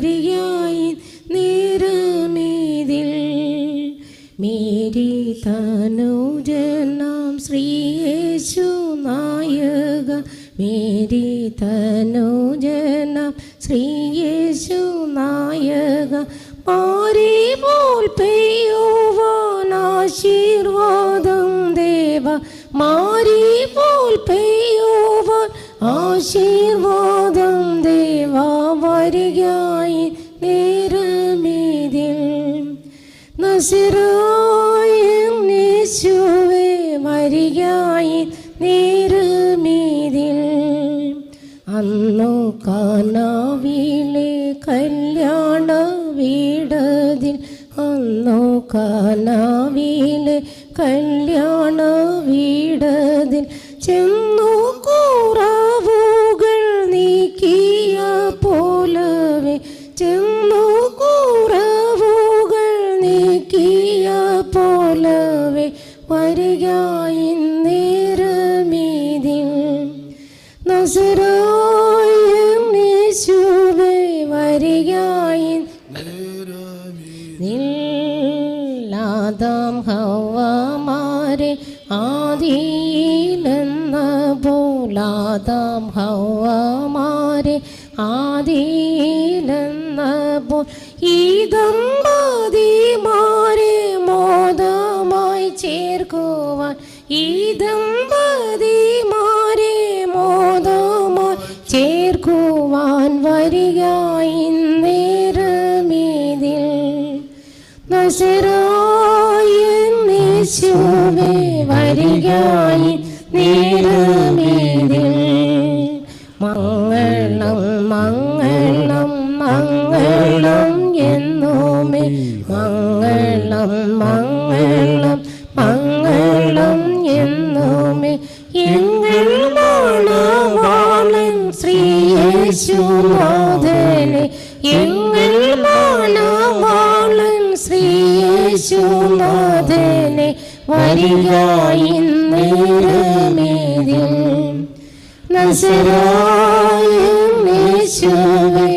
വരികയായി നേരമേതിൽ. Mary തനൂജനാം ശ്രീയേശു നായക, Mary തനൂജനാം ശ്രീയേശു നായക, മാരി പോൽ പെയ്യുവാൻ ആശീർവാദം ദേവ, മാരി പോൽ പെയ്യുവാൻ ആശീർവാദം ദേവ, വരികയായി നേരമേതിൽ. നസറായ യേശുവേ വരികയായി നേരമേതിൽ. അന്നു കാനാവിലെ കല്യാണ വീടതിൽ, അന്നു കാനാവിലെ കല്യാണ വീടതിൽ ചെന്നു കുറവുകൾ നീക്കിയ പോലവേ, ചെന്നു കുറവുകൾ നീക്കിയ പോലവേ, വരികയായി നേരമേതിൽ. നസറായ യേശുവേ വരികയായി നേരമേതിൽ. ആദാം ഹവ്വമാരെ ആദിയിലെന്ന പോൽ, ആദാം ഹവ്വമാരെ ആദിയിലെന്ന പോൽ, ഈ ദമ്പതിമാരെ മോദമായി ചേർക്കുവാൻ, ഈ ദമ്പതിമാരെ മോദമായി ചേർക്കുവാൻ, വരികയായി നേരമേതിൽ. നസറായ യേശുവേ വരികയായി നേരമേതിൽ. മംഗളം മംഗളം മംഗളം എന്നുമേ, മംഗളം മംഗളം മംഗളം എന്നുമേ, എങ്ങൾ മണവാളൻ ശ്രീയേശുനാഥനെ, എങ്ങൾ മണവാളൻ ശ്രീയേശുനാഥനെ, വരികയായി നേരമേതിൽ. നസറായ യേശുവേ